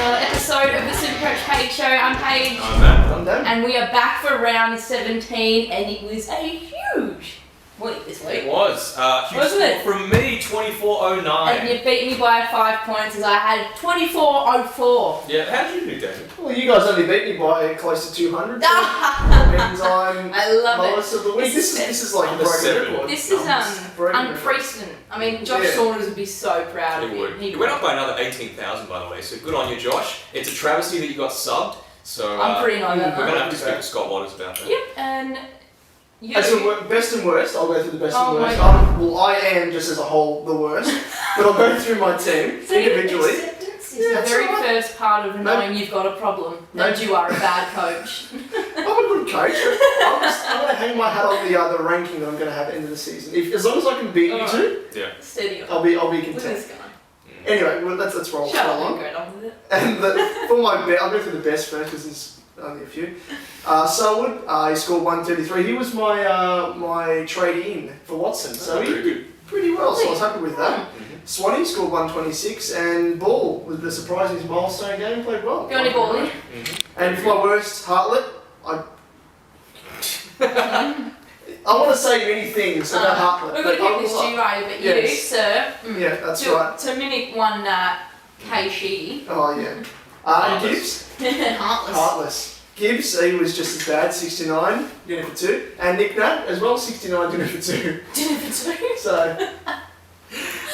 another episode of the SuperCoach Paige Show. I'm Paige. I'm Matt. I'm Dan. And we are back for round 17, and it was a huge week this week. It was. Huge Wasn't it? From me, 24.09. And you beat me by 5 points as I had 24.04. Yeah, how did you do, David? Well, you guys only beat me by close to 200. So that means I'm I love lowest it. of the week. This is like a Number broken 7. record. This is unprecedented. I mean, Josh Saunders would be so proud of He you. would. He went up by another 18,000, by the way, so good on you, Josh. It's a travesty that you got subbed, so I'm pretty annoyed about we're going to that. have to speak to Scott Waters about that. Yep, and you. As for best and worst, I'll go through the best and Oh worst. my God. Well, I am just as a whole the worst, but I'll go through my team individually. Acceptance is Yeah, the that's very all right. first part of knowing you've got a problem, and you are a bad coach. I'm a good coach. I'm going to hang my hat on the ranking that I'm going to have at the end of the season. As long as I can beat you two, Yeah. Steady on. I'll be Look at content. this guy. Anyway, well, let's roll Shut up along. and go on with it. And for my bet, I'll go through the best first because there's only a few. Selwood, he scored 133. He was my trade-in for Watson, so very he good. did pretty well, so I was happy with that. Mm-hmm. Swanee scored 126, and Ball, with the surprising milestone game, played well. Go on your ball, Lee. Mm-hmm. And for my worst, Hartlett, I want to say many things about Hartlett. We're going to but keep this I will- due right, but Yes. you, sir. Yeah, that's to, right. To mimic one K-Sheedy. Oh, yeah. And Heartless. Gibbs. Heartless. Heartless. Gibbs, he was just as bad, 69, dinner for 2. And Nic Nat as well, 69, dinner for 2. Dinner for 2. So,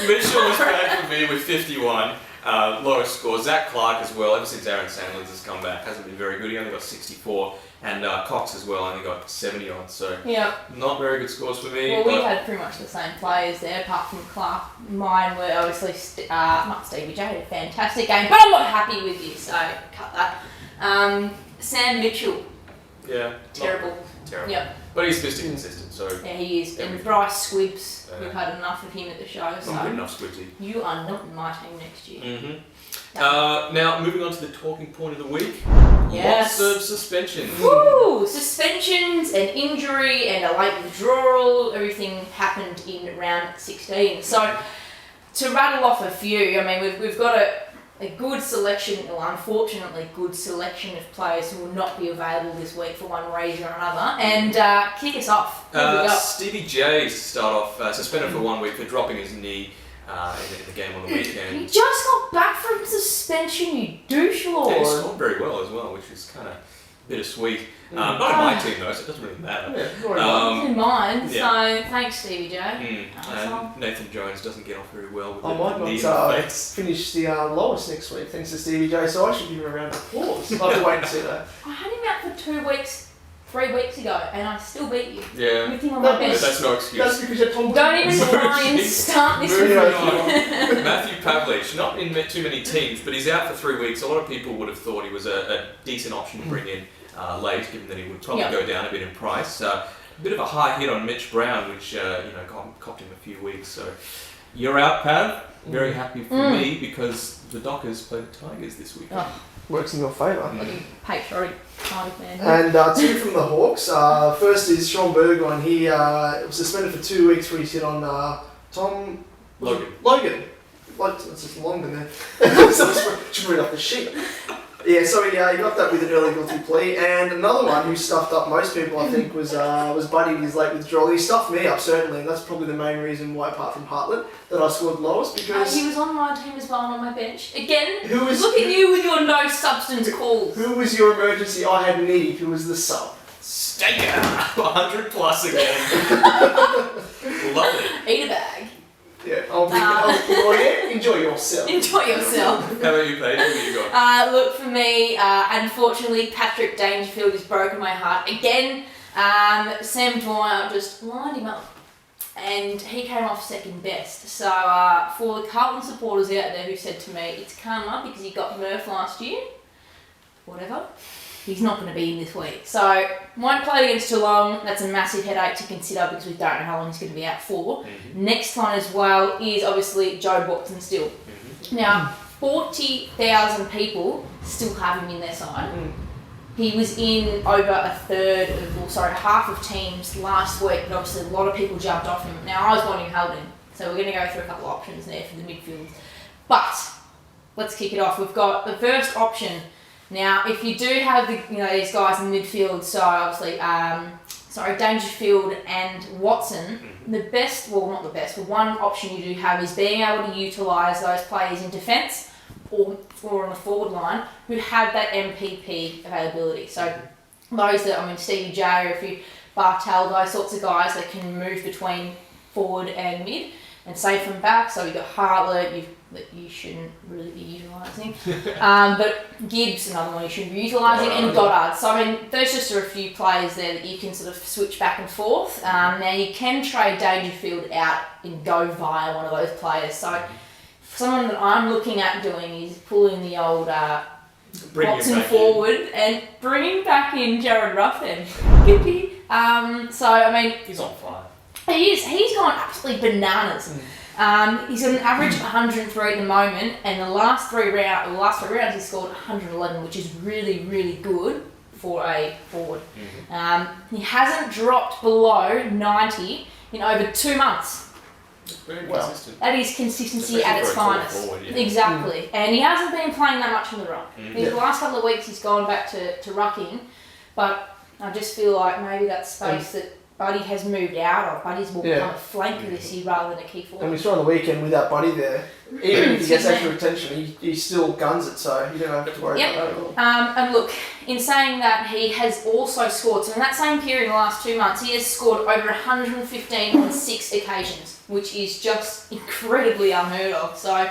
Mitchell was bad for me with 51. Lowest score. Zach Clarke as well, ever since Aaron Sanders has come back, hasn't been very good. He only got 64. And Cox as well only got 70 on. So, Yeah. not very good scores for me. Well, we but had pretty much the same players there, apart from Clarke. Mine were obviously not Stevie J, had a fantastic game, but I'm not happy with you, so cut that. Sam Mitchell, yeah. terrible. Terrible. Yep. But he's Mr. Consistent, so Yeah, he is. And Everything. Bryce Squibbs, we've had enough of him at the show, not good so enough, Squibsy. you are not in my team next year. Mm-hmm. Now, moving on to the talking point of the week. Yes. Lots of suspension. Woo! Suspensions and injury and a late withdrawal, everything happened in round 16. So, to rattle off a few, I mean, we've got a good selection, or unfortunately good selection of players who will not be available this week for one reason or another. And kick us off. Here we go. Stevie J to start off, suspended for 1 week for dropping his knee in the game on the He weekend. just got back from suspension, you douche lord. And he scored very well as well, which is kind of bittersweet. Not in my team though, so it doesn't really matter. yeah, not In mine, yeah. so thanks Stevie J. And Nathan Jones doesn't get off very well with I the might knee in not the face. finish the lowest next week thanks to Stevie J, so I should give him a round of applause. I'll have to wait and see that. I had him out for 2 weeks, 3 weeks ago, and I still beat you. Yeah, With him on That my but bench. that's no excuse. That's because you're Tom. Don't even Sorry, try and Keith. start this Moving with on. me. Matthew Pavlich, not in too many teams, but he's out for 3 weeks. A lot of people would have thought he was a decent option to bring in late, given that he would probably go down a bit in price. A bit of a high hit on Mitch Brown, which copped him a few weeks. So you're out, Pav. Very happy for me because the Dockers play the Tigers this week. Oh, Works in your favour. patriotic kind of man. And 2 from the Hawks. First is Sean Burgoyne. He was suspended for 2 weeks for his hit on Tom... Logan. Logan. Like, it's just Logan there. So I should read off the sheet. Yeah, so he got that with an early guilty plea. And another one who stuffed up most people, I think, was Buddy with his late withdrawal. He stuffed me up, certainly, and that's probably the main reason why, apart from Hartlett, that I scored lowest, because... He was on my team as well and on my bench. Again, Who was- look at you with your no substance calls. Who was your emergency? I had Needy, who was the sub. Staker! 100 plus again. Love it. Eat a bag. Yeah, yeah, enjoy yourself. Enjoy yourself. How about you, Paige? What do you got? Look, for me, unfortunately, Patrick Dangerfield has broken my heart again. Sam Dwyer just lined him up, and he came off second best. So, for the Carlton supporters out there who said to me, it's karma because he got Murph last year, whatever, he's not going to be in this week. So, won't play against Geelong. That's a massive headache to consider because we don't know how long he's going to be out for. Next one as well is obviously Joe Watson still. Now, 40,000 people still have him in their side. He was in over half of teams last week, but obviously a lot of people jumped off him. Now, I was wanting Haldon, so we're going to go through a couple of options there for the midfield. But let's kick it off. We've got the first option. Now, if you do have these guys in the midfield, so obviously, Dangerfield and Watson, not the best, but one option you do have is being able to utilise those players in defence or on the forward line who have that MPP availability. So those that, Stevie J, or if you Bartel, those sorts of guys that can move between forward and mid and safe from back. So you've got Hartlett, that you shouldn't really be utilising. But Gibbs, another one you shouldn't be utilising, and Goddard. So there's just a few players there that you can sort of switch back and forth. Now you can trade Dangerfield out and go via one of those players. So someone that I'm looking at doing is pulling the old Watson forward and bringing back in Jared Ruffin. He's on fire. He is. He's gone absolutely bananas. He's got an average of 103 at the moment, and the last three rounds he scored 111, which is really, really good for a forward. He hasn't dropped below 90 in over 2 months. Very consistent. That is consistency Especially at its for a tall finest. forward, yeah. Exactly. And he hasn't been playing that much in the ruck. The last couple of weeks he's gone back to rucking, but I just feel like maybe that space that Buddy has moved out of. Buddy's more kind of flanker this year rather than a key forward. And we saw on the weekend without Buddy there, even if he gets extra attention, he still guns it, so you don't have to worry about that at all. And look, in saying that, he has also scored, so in that same period in the last 2 months, he has scored over 115 on 6 occasions, which is just incredibly unheard of. So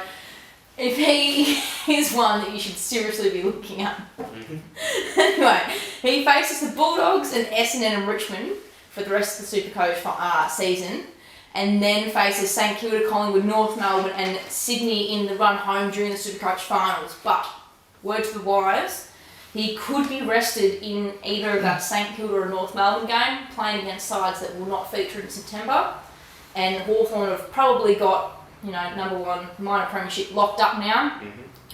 if he is one that you should seriously be looking at. Anyway, he faces the Bulldogs and Essendon and Richmond for the rest of the SuperCoach season, and then faces St Kilda, Collingwood, North Melbourne and Sydney in the run home during the SuperCoach Finals. But, word to the wise, he could be rested in either of that St Kilda or North Melbourne game, playing against sides that will not feature in September, and Hawthorn have probably got, number one minor premiership locked up now,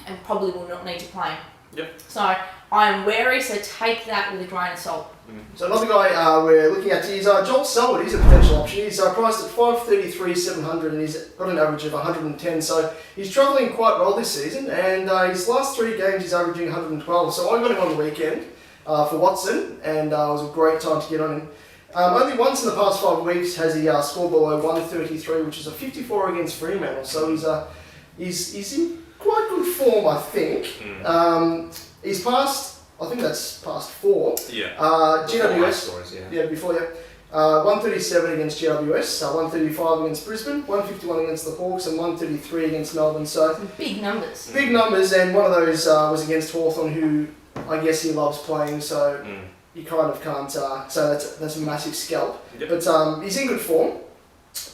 and probably will not need to play him. Yep. So, I am wary, so take that with a grain of salt. So another guy we're looking at is Joel Selwood. He's a potential option. He's priced at 533,700 and he's got an average of 110. So he's travelling quite well this season, and his last 3 games he's averaging 112. So I got him on the weekend for Watson, and it was a great time to get on him. Only once in the past 5 weeks has he scored below 133, which is a 54 against Fremantle. So he's in quite good form, I think. He's passed. I think that's past 4. Yeah. GWS. Before. 137 against GWS, 135 against Brisbane, 151 against the Hawks, and 133 against Melbourne. So some big numbers. Big numbers, and one of those was against Hawthorn, who I guess he loves playing. So you kind of can't say that's a massive scalp. Yep. But he's in good form.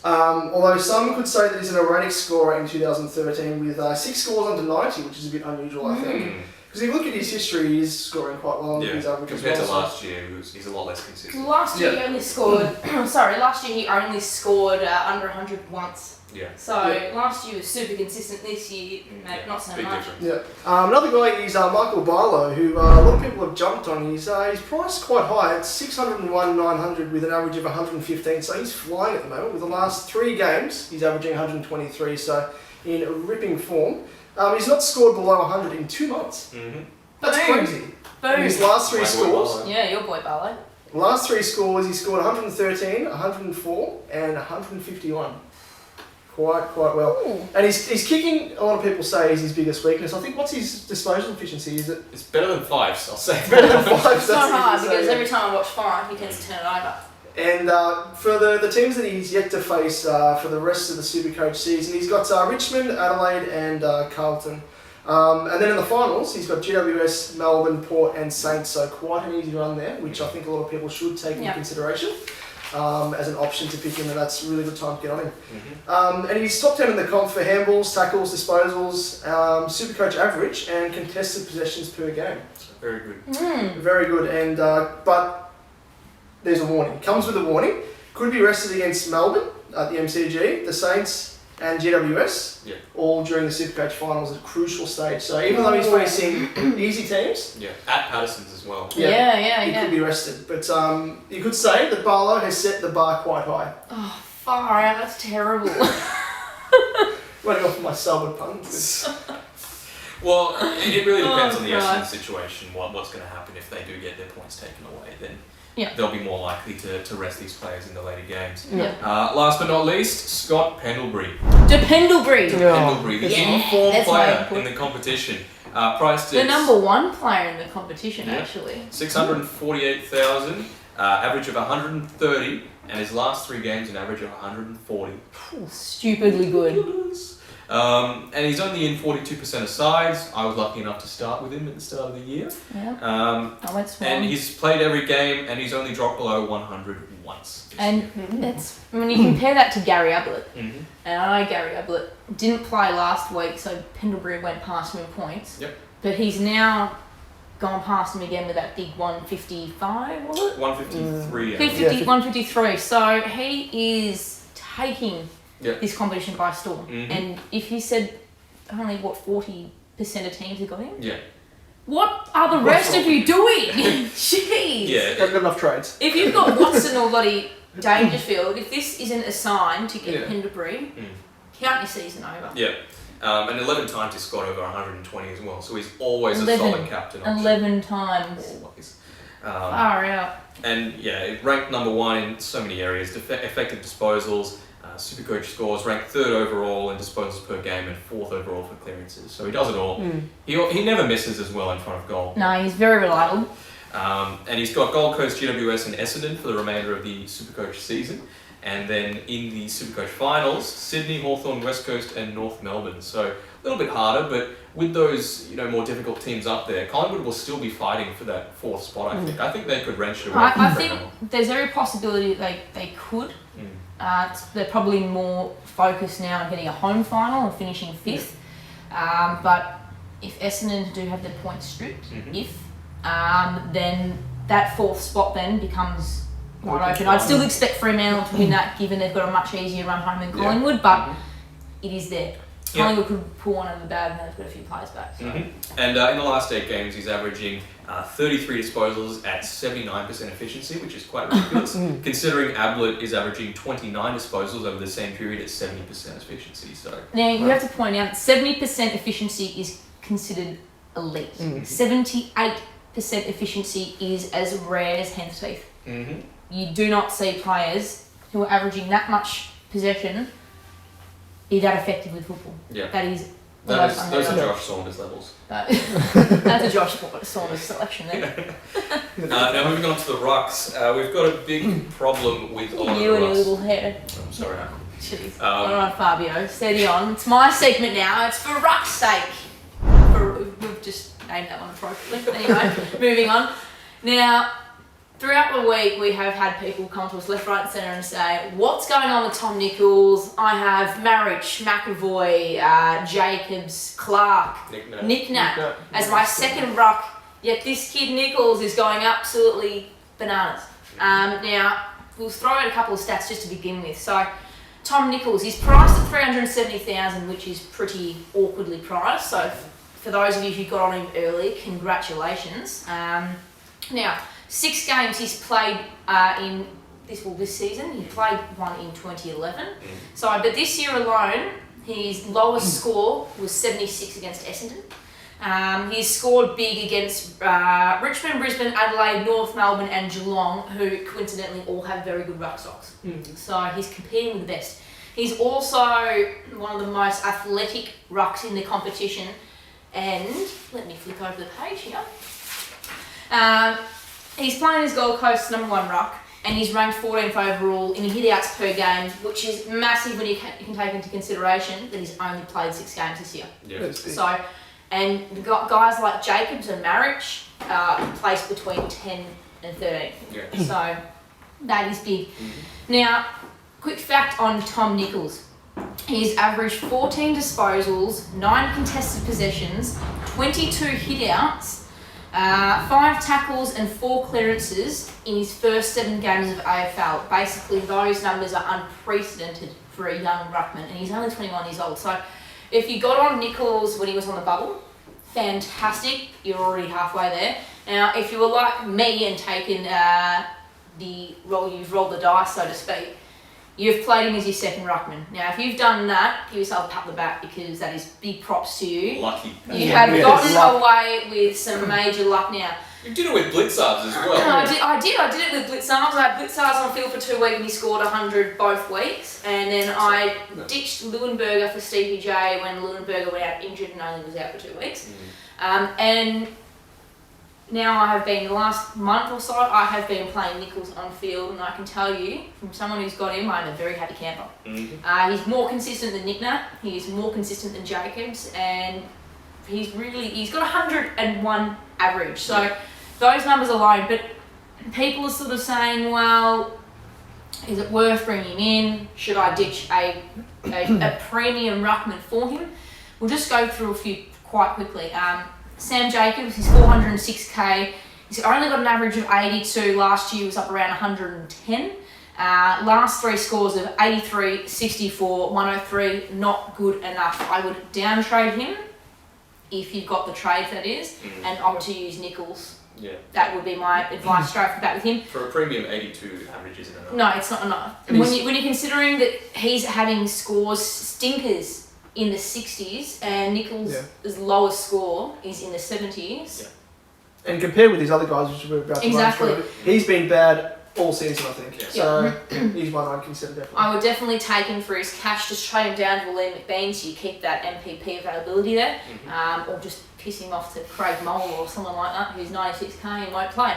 Although some could say that he's an erratic scorer in 2013 with 6 scores under 90, which is a bit unusual, I think. Because if you look at his history, he's scoring quite well. Yeah, his average compared to well, last year, he's a lot less consistent. Last year he only scored. Last year he only scored under 100 once. Yeah. So last year was super consistent. This year, maybe not so big much. Difference. Yeah. Another guy is Michael Barlow, who a lot of people have jumped on. He's priced quite high. It's 601,900 with an average of 115. So he's flying at the moment. With the last 3 games, he's averaging 123. So in ripping form. He's not scored below 100 in 2 months. That's crazy. Boom. His last 3 scores. Yeah, your boy Barlow. Last 3 scores, he scored 113, 104, and 151. Quite well. Ooh. And his kicking, a lot of people say, is his biggest weakness. I think, what's his disposal efficiency? Is it? It's better than 5s, I'll say. Better than 5s. It's not hard because every time I watch 5, he tends to turn it over. And for the teams that he's yet to face for the rest of the SuperCoach season, he's got Richmond, Adelaide and Carlton. And then in the finals, he's got GWS, Melbourne, Port and Saints, so quite an easy run there, which I think a lot of people should take into consideration as an option to pick him, and that's a really good time to get on him. And he's top 10 in the comp for handballs, tackles, disposals, SuperCoach average and contested possessions per game. Very good. Very good, and but there's a warning. Comes with a warning. Could be rested against Melbourne at the MCG, the Saints and GWS, all during the SuperCoach Finals at a crucial stage. So even though he's facing easy teams, at Patterson's as well. He could be rested. But you could say that Barlow has set the bar quite high. Oh, far out. That's terrible. Running off my Selwood puns. Well, it really depends on the God. Essendon situation, what's going to happen if they do get their points taken away. Then Yeah. they'll be more likely to rest these players in the later games. Yeah. Last but not least, Scott Pendlebury. Pendlebury. Pendlebury, the Yeah, informed that's my player input. in the competition. Priced The at number one player in the competition, Yeah. actually. 648,000, average of 130, and his last 3 games an average of 140. Stupidly good. And he's only in 42% of sides. I was lucky enough to start with him at the start of the year. Yeah. I went small. And he's played every game, and he's only dropped below 100 once. And that's when you compare that to Gary Ablett. Mm-hmm. And I know Gary Ablett didn't play last week, so Pendlebury went past him in points. Yep. But he's now gone past him again with that big 155, was it? 153. 153. So he is taking Yep. this competition by storm. Mhm. And if you said only, 40% of teams have got him? Yeah. What are the rest of you doing? Jeez. Yeah. Not got enough trades. If you've got Watson or bloody Dangerfield, if this isn't a sign to get Yeah. Pendlebury, count your season over. Yeah. And 11 times he's scored over 120 as well, so he's always 11. a solid captain option. 11 times. Always. Far out. And yeah, ranked number 1 in so many areas. Effective disposals, SuperCoach scores, ranked 3rd overall in disposals per game and 4th overall for clearances. So he does it all. He never misses as well in front of goal. No, he's very reliable. And he's got Gold Coast, GWS and Essendon for the remainder of the SuperCoach season. And then in the SuperCoach Finals, Sydney, Hawthorn, West Coast and North Melbourne. So a little bit harder, but with those more difficult teams up there, Collingwood will still be fighting for that 4th spot, I think. I think they could wrench it away from I think Fremantle. there's every possibility that they could. They're probably more focused now on getting a home final and finishing 5th. But if Essendon do have their points stripped, then that 4th spot then becomes wide open. I'd still expect Fremantle to win that, given they've got a much easier run home than Collingwood, but it is there. Collingwood could pull one out of the bag and they've got a few players back. So. And in the last 8 games, he's averaging 33 disposals at 79% efficiency, which is quite ridiculous, considering Ablett is averaging 29 disposals over the same period at 70% efficiency. So now you have to point out 70% efficiency is considered elite. 78% efficiency is as rare as hen's teeth. You do not see players who are averaging that much possession be that effective with football. Yeah. That is those are Josh Saunders levels. That's a Josh Saunders selection there. Now moving on to the rucks, we've got a big problem with all of You the and your rucks. little hair. I'm sorry. Jeez. Alright, Fabio, steady on. It's my segment now. It's for Ruck's sake. We've just named that one appropriately. Anyway, moving on. Now, throughout the week, we have had people come to us left, right and centre and say, what's going on with Tom Nicholls? I have Marriage, McAvoy, Jacobs, Clarke, Nic Nat as my second ruck, yet this kid Nicholls is going absolutely bananas. Now, we'll throw out a couple of stats just to begin with. So, Tom Nicholls, he's priced at 370,000, which is pretty awkwardly priced. So, for those of you who got on him early, congratulations. Now, 6 games he's played in this season. He played one in 2011. But this year alone, his lowest score was 76 against Essendon. He's scored big against Richmond, Brisbane, Adelaide, North Melbourne and Geelong, who coincidentally all have very good ruck stocks. So he's competing with the best. He's also one of the most athletic rucks in the competition. And let me flick over the page here. He's playing his Gold Coast number 1 ruck, and he's ranked 14th overall in hit-outs per game, which is massive when you can take into consideration that he's only played 6 games this year. Yeah. So, and guys like Jacobs and Marriage placed between 10 and 13. Yeah. So that is big. Now, quick fact on Tom Nicholls. He's averaged 14 disposals, 9 contested possessions, 22 hit-outs, 5 tackles and 4 clearances in his first 7 games of AFL. Basically, those numbers are unprecedented for a young ruckman, and he's only 21 years old. So, if you got on Nicholls when he was on the bubble, fantastic, you're already halfway there. Now, if you were like me and taken you've rolled the dice, so to speak, you've played him as your second ruckman. Now, if you've done that, give yourself a pat on the back because that is big props to you. Lucky. You have gotten away with some major luck now. You did it with Blitzards as well. I did it with Blitzards. I had Blitzards on field for 2 weeks and he scored 100 both weeks. And then I ditched Leuenberger for Stevie J when Leuenberger went out injured and only was out for 2 weeks. And now I have been, the last month or so, I have been playing Nicholls on field, and I can tell you, from someone who's got him, I'm a very happy camper. He's more consistent than Nic Nat, he's more consistent than Jacobs, and he's got 101 average. So those numbers alone, but people are sort of saying, well, is it worth bringing him in? Should I ditch a premium ruckman for him? We'll just go through a few quite quickly. Sam Jacobs, he's 406k. He's only got an average of 82. Last year was up around 110. Last 3 scores of 83, 64, 103, not good enough. I would downtrade him if you've got the trade, that is, and opt to use Nicholls. Yeah. That would be my advice straight off the bat with him. For a premium, 82 average isn't enough. No, it's not enough. When you're considering that he's having scores stinkers in the 60s and Nicholls' lowest score is in the 70s. Yeah. And compared with these other guys, which we're about to run through, he's been bad all season, I think. Yeah. So he's one I'd consider definitely. I would definitely take him for his cash, just trade him down to Liam McBean so you keep that MPP availability there, or just piss him off to Craig Mole or someone like that who's 96k and won't play.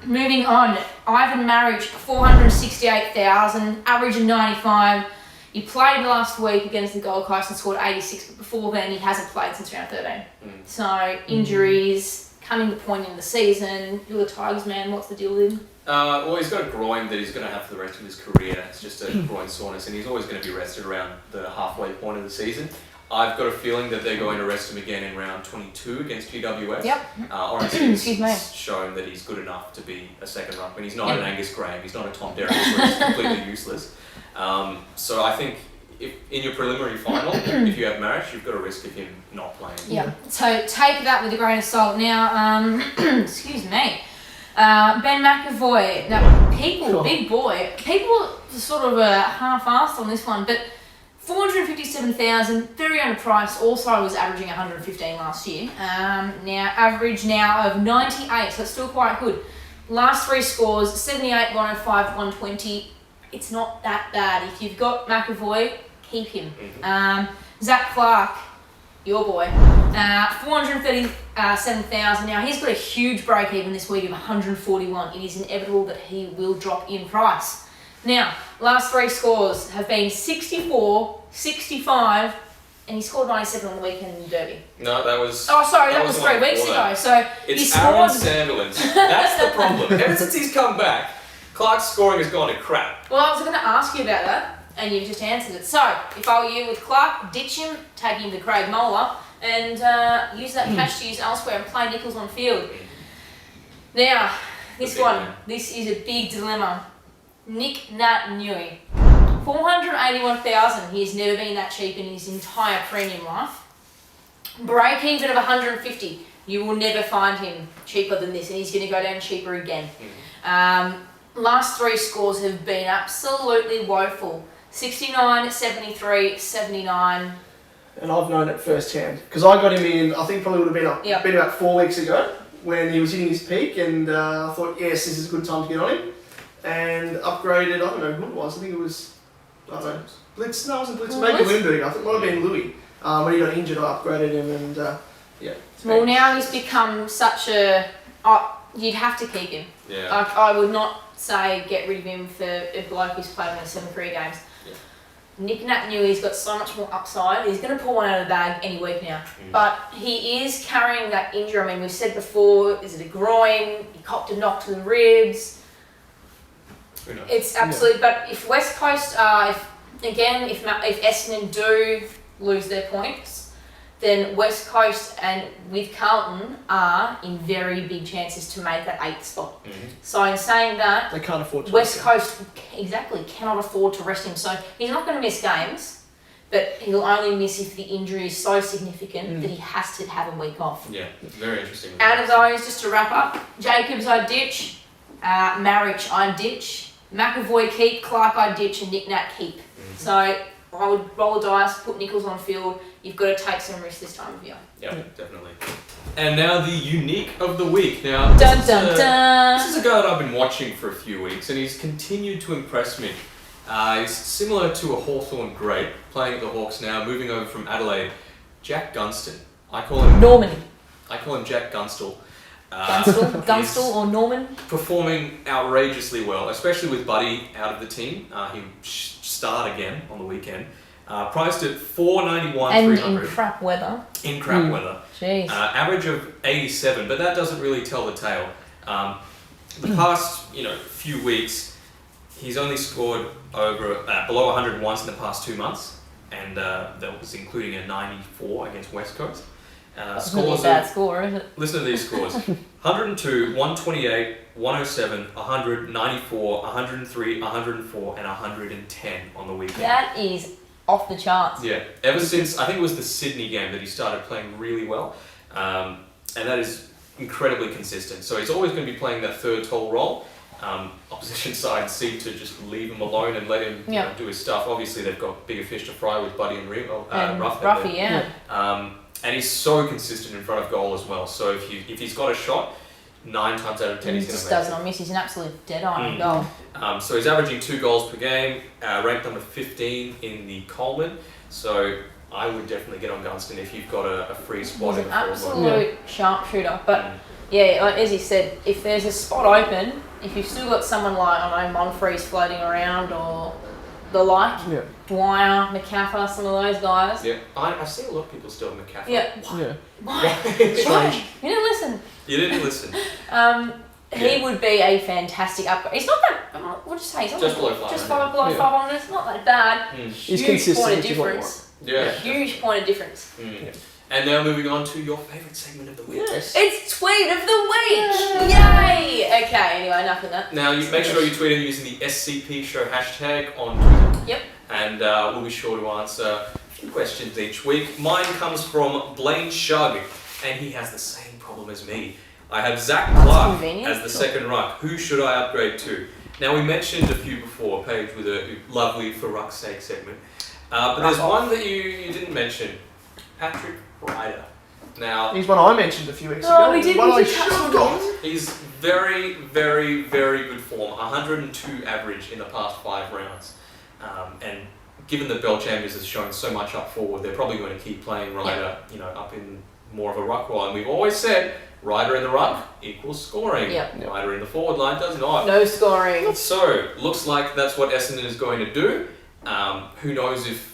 Moving on, Ivan Marriage, 468,000, average of 95. He played last week against the Gold Coast and scored 86, but before then he hasn't played since round 13. So injuries, coming to point in the season. You're the Tigers man, what's the deal with him? Well, he's got a groin that he's going to have for the rest of his career. It's just a groin soreness, and he's always going to be rested around the halfway point of the season. I've got a feeling that they're going to rest him again in round 22 against GWS. Orange's shown that he's good enough to be a second ruckman. He's not an Angus Graham, he's not a Tom Derrick, where he's completely useless. So I think if in your preliminary final, if you have Marriage, you've got a risk of him not playing. Yeah. So take that with a grain of salt. Now, excuse me, Ben McAvoy. Now, big boy. People sort of half-assed on this one, but 457,000, very underpriced. Also, was averaging 115 last year. Now, average now of 98, so it's still quite good. Last 3 scores: 78, 105, 120. It's not that bad. If you've got McAvoy, keep him. Zach Clarke, your boy, 437,000. Now, he's got a huge break-even this week of 141. It is inevitable that he will drop in price. Now, last 3 scores have been 64, 65, and he scored 97 on the weekend in the Derby. No, that was... Oh, sorry, that was 3 weeks ago. So it's Aaron Sandilands. That's the problem. Ever since he's come back, Clarke's scoring has gone to crap. Well, I was going to ask you about that, and you just answered it. So, if I were you with Clarke, ditch him, take him to Craig Moller, and use that cash to use elsewhere and play Nicholls on field. Now, this is a big dilemma. Nic Nat Nui, 481,000. He's never been that cheap in his entire premium life. Break even of 150. You will never find him cheaper than this, and he's going to go down cheaper again. Last 3 scores have been absolutely woeful. 69, 73, 79. And I've known it firsthand. Because I got him in, I think probably would have been about 4 weeks ago when he was hitting his peak, and I thought, yes, this is a good time to get on him. And upgraded, I don't know who it was, I think it was, I don't know, Blitz, no, it wasn't Blitz, maybe Wimberg, I think it might have been Louis. When he got injured, I upgraded him, and Well, now he's become such a, you'd have to keep him. Yeah. I would not say get rid of him for a bloke who's played only 7 career games. Yeah. Nic Nat Nui's got so much more upside. He's going to pull one out of the bag any week now. But he is carrying that injury. I mean, we've said before, is it a groin? He copped a knock to the ribs. It's absolutely, but if West Coast, if Essendon do lose their points, then West Coast and with Carlton are in very big chances to make that 8th spot. So in saying that, they can't afford to West Coast cannot afford to rest him. So he's not going to miss games, but he'll only miss if the injury is so significant that he has to have a week off. Yeah, very interesting. Out of those, just to wrap up, Jacobs I ditch, Marriage I ditch, McAvoy keep, Clarke I ditch, and Nic Nat keep. So I would roll the dice, put Nicholls on field. You've got to take some risks this time of year. Yeah, definitely. And now the unique of the week. Now, Dun, this dun, dun. is a guy that I've been watching for a few weeks, and he's continued to impress me. He's similar to a Hawthorn great, playing at the Hawks now, moving over from Adelaide. Jack Gunston. I call him Jack Gunstall. Gunstal or Norman? Performing outrageously well, especially with Buddy out of the team. He starred again on the weekend. Priced at $4.91, and $300. in crap weather. In crap weather. Jeez. Average of 87, but that doesn't really tell the tale. The past few weeks, he's only scored over below 100 once in the past 2 months, and that was including a 94 against West Coast. That's really a bad score, isn't it? Listen to these scores: 102, 128, 107, 100, 94, 103, 104, and 110 on the weekend. That is off the charts. Yeah, ever since I think it was the Sydney game that he started playing really well, and that is incredibly consistent. So he's always going to be playing that third tall role. Opposition side seem to just leave him alone and let him do his stuff. Obviously, they've got bigger fish to fry with Buddy and Ruffy, yeah. And he's so consistent in front of goal as well. So if he's got a shot, 9 times out of 10 he's going to make it. He just does not miss. He's an absolute dead eye on goal. So he's averaging 2 goals per game, ranked number 15 in the Coleman. So I would definitely get on Gunston if you've got a free spot. He's an absolute sharpshooter. But yeah, as he said, if there's a spot open, if you've still got someone like, I don't know, Monfreeze floating around or the like, Dwyer, McCaffer, some of those guys. Yeah, I see a lot of people still in McCaffer. Yeah. Why? Strange. You didn't listen. You didn't listen. He would be a fantastic upgrade. He's not that, what would you say? He's not just below 500. Just below 500. It's not that bad. He's Huge consistent, point of difference. Yeah. Huge point of difference. And now moving on to your favourite segment of the week. Yes. It's Tweet of the Week! Yay! Okay, anyway, enough of that. Now, you make sure you tweet in using the SCP Show hashtag on Twitter. Yep. And we'll be sure to answer a few questions each week. Mine comes from Blaine Shug, and he has the same problem as me. I have Zach Clarke as the second ruck. Who should I upgrade to? Now, we mentioned a few before, Paige, with a lovely For Ruck's Sake segment. But there's one that you didn't mention. Patrick Ryder. Now, he's one I mentioned a few weeks ago. We did. One I should have got. He's very, very, very good form. 102 average in the past 5 rounds. And given that Bell Chambers has shown so much up forward, they're probably going to keep playing Ryder, up in more of a ruck role. And we've always said Ryder in the ruck equals scoring. Yep. Ryder in the forward line does not. No scoring. So, looks like that's what Essendon is going to do. Who knows if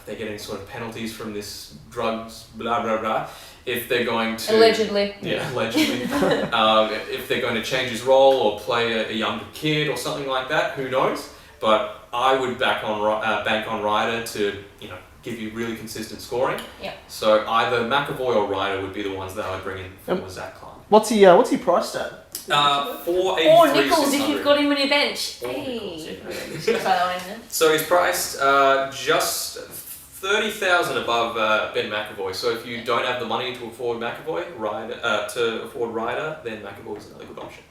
they're getting sort of penalties from this drugs, blah, blah, blah. If they're going to... Allegedly. Yeah, allegedly. If they're going to change his role or play a younger kid or something like that, who knows? But I would bank on Ryder to, give you really consistent scoring. Yeah. So either McAvoy or Ryder would be the ones that I would bring in for Zach Clarke. What's he priced at? 483. Or Nicholls if you've got him on your bench. Or Hey. Nicholls, Yeah. So he's priced just 30,000 above Ben McAvoy. So if you don't have the money to afford Ryder, then McAvoy is another good option.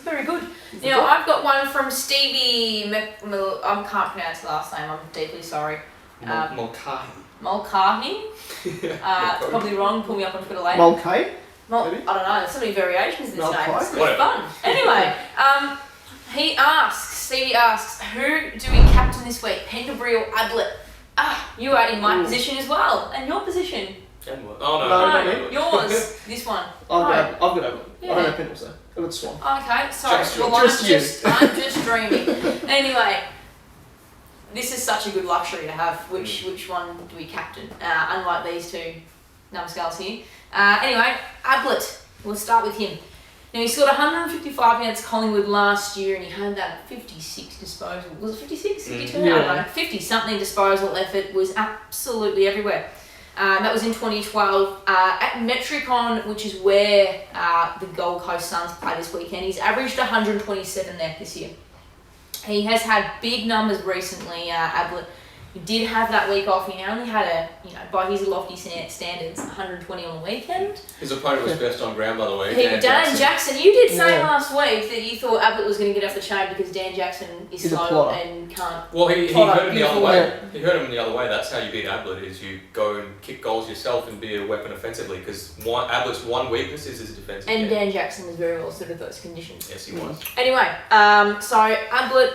Very good. Now I've got one from Stevie. I can't pronounce the last name. I'm deeply sorry. Mulcahy. Probably wrong. Pull me up on Twitter later. Mulcahy? I don't know. There's so many variations in this name. It's Whatever. fun. Anyway, Stevie asks, who do we captain this week? Pendlebury or Ablett? You are in my position as well. And your position? No. Yours. This one. I've got Ablett. Yeah. I don't know Pendles though. I've got Swan. Okay, sorry. Just I'm just dreaming. Anyway, this is such a good luxury to have. Which one do we captain? Unlike these two numbskulls here. Anyway, Ablett. We'll start with him. Now, he scored 155 against Collingwood last year and he had that 56 disposal. Was it 56? 52? I don't know. 50-something disposal effort, was absolutely everywhere. That was in 2012. At Metricon, which is where the Gold Coast Suns play this weekend, he's averaged 127 there this year. He has had big numbers recently, Ablett. He did have that week off. He only had by his lofty standards, 120 on the weekend. His opponent was best on ground, by the way. Dan Jackson. You did say last week that you thought Ablett was going to get off the chain because Dan Jackson is slow and can't. Well, he heard him the other way. He heard him the other way. That's how you beat Ablett, is you go and kick goals yourself and be a weapon offensively, because Ablett's one weakness is his defensive game. Dan Jackson was very well suited to those conditions. Yes, he was. Anyway, so Ablett,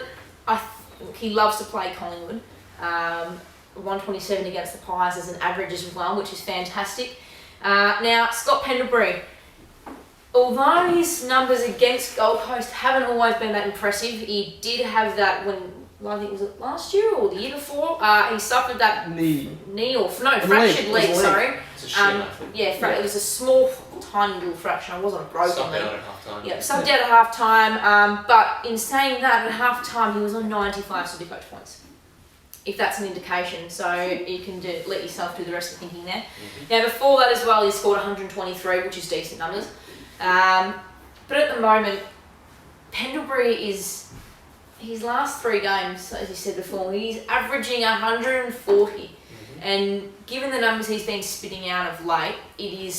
he loves to play Collingwood. 127 against the Pies as an average as well, which is fantastic. Now, Scott Pendlebury, although his numbers against Gold Coast haven't always been that impressive, he did have that I think, was it last year or the year before? He suffered that fractured leg, sorry. It's a shin, it was a small, tiny little fraction. It wasn't a broken leg. Subbed out at half-time. Yeah, subbed out at half-time. But in saying that, at half-time he was on 95 SuperCoach points, if that's an indication. So you can let yourself do the rest of the thinking there. Mm-hmm. Now, before that as well, he scored 123, which is decent numbers. But at the moment, Pendlebury is... His last 3 games, as you said before, he's averaging 140. Mm-hmm. And given the numbers he's been spitting out of late, you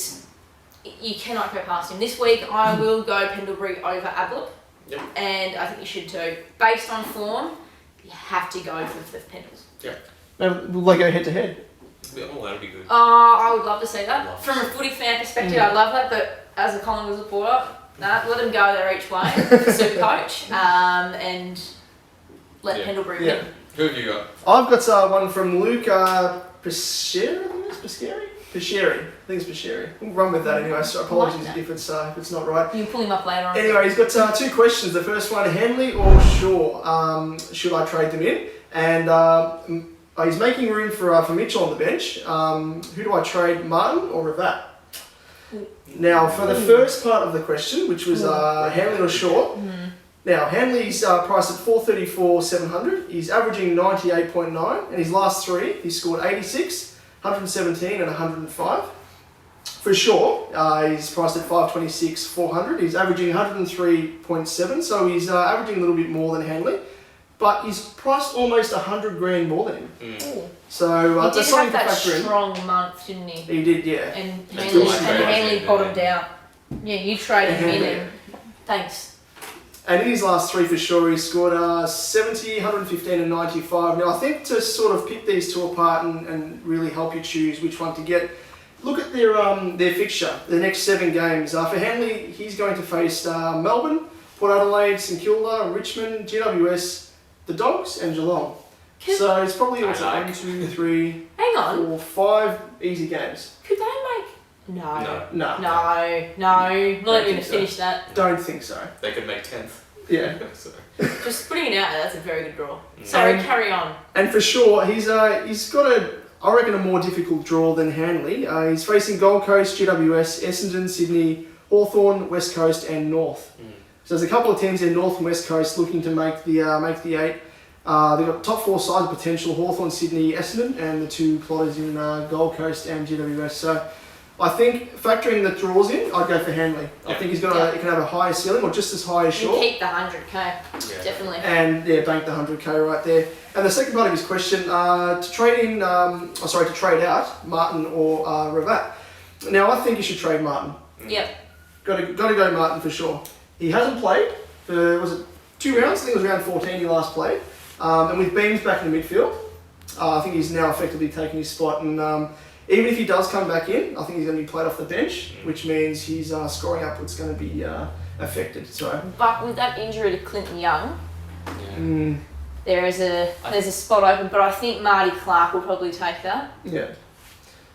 cannot go past him. This week, I will go Pendlebury over Ablett. Yep. And I think you should too. Based on form, you have to go for the Pendles. Yeah. Will they go head to head? Oh, that'd be good. I would love to see that. From a footy fan perspective, I love that. But as a Collingwood supporter, let them go there each way for SuperCoach, and let Pendlebury win. Who have you got? I've got one from Luke Pescieri, I think it's Pescieri. I think it's Pescieri. We'll run with that anyway, so apologies if it's not right. You can pull him up later on. Anyway, he's got 2 questions. The first one, Hanley or Shaw, should I trade them in? And he's making room for Mitchell on the bench. Who do I trade, Martin or Ravat? Now, for the first part of the question, which was Hanley or Shaw, now Hanley's priced at 434,700. He's averaging 98.9, and his last 3, he scored 86, 117, and 105. For Shaw, he's priced at 526,400. He's averaging 103.7, so he's averaging a little bit more than Hanley, but he's priced almost 100 grand more than him. So he did have that strong month, didn't he? He did, yeah. And Hanley bottomed out. Yeah, you traded him in, and thanks. And in his last 3 for sure, he scored 70, 115 and 95. Now, I think to sort of pick these 2 apart and really help you choose which one to get, look at their fixture, the next 7 games. For Hanley, he's going to face Melbourne, Port Adelaide, St Kilda, Richmond, GWS, the Dogs and Geelong. So it's probably 1, 2, 3, 4, 5 easy games. Could they make... No. Not even to finish that. Don't think so. They could make 10th. Yeah. Just putting it out there, that's a very good draw. So carry on. And for sure, he's got I reckon a more difficult draw than Hanley. He's facing Gold Coast, GWS, Essendon, Sydney, Hawthorn, West Coast and North. So there's a couple of teams in North and West Coast looking to make the 8. They've got top 4 sides of potential: Hawthorn, Sydney, Essendon, and the 2 plotters in Gold Coast and GWS. So I think factoring the draws in, I'd go for Hanley. I think he can have a higher ceiling, or just as high as Shaw. Keep the 100k, definitely. And bank the 100k right there. And the second part of his question, to trade out Martin or Ravat. Now, I think you should trade Martin. Yep. Got to go Martin for sure. He hasn't played for, was it 2 rounds? I think it was round 14 he last played. And with Beams back in the midfield, I think he's now effectively taken his spot. And even if he does come back in, I think he's going to be played off the bench, which means his scoring upwards going to be affected. So, but with that injury to Clinton Young, there's a spot open. But I think Marty Clarke will probably take that. Yeah.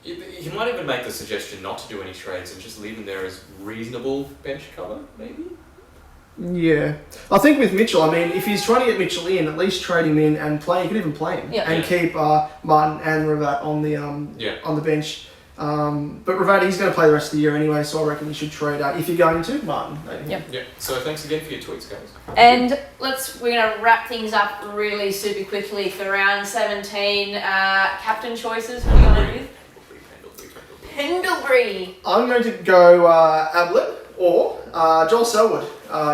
He might even make the suggestion not to do any trades and just leave him there as reasonable bench cover, maybe? Yeah. I think with Mitchell, I mean, if he's trying to get Mitchell in, at least trade him in and play. You could even play him and keep Martin and Ravat on the bench. But Ravat, he's going to play the rest of the year anyway, so I reckon you should trade out if you're going to Martin. Maybe. Yeah. So thanks again for your tweets, guys. And we're going to wrap things up really super quickly for round 17. Captain choices. What are you going to do? Pendlebury. I'm going to go Ablett or Joel Selwood.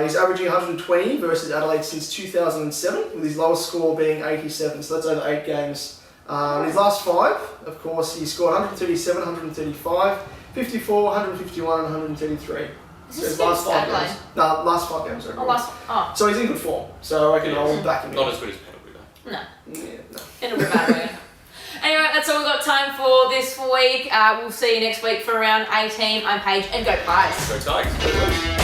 He's averaging 120 versus Adelaide since 2007, with his lowest score being 87. So that's over 8 games. His last 5, of course, he scored 137, 135, 54, 151, and 133. Is So this his last 5 Adelaide? games. No, last 5 games. Oh, So he's in good form. So I reckon I'll back him in. Not as good as Pendlebury though. no. Yeah, no. It'll be bad. Anyway, that's all we've got time for this week. We'll see you next week for round 18. I'm Paige, and go Pies. Go Tigers.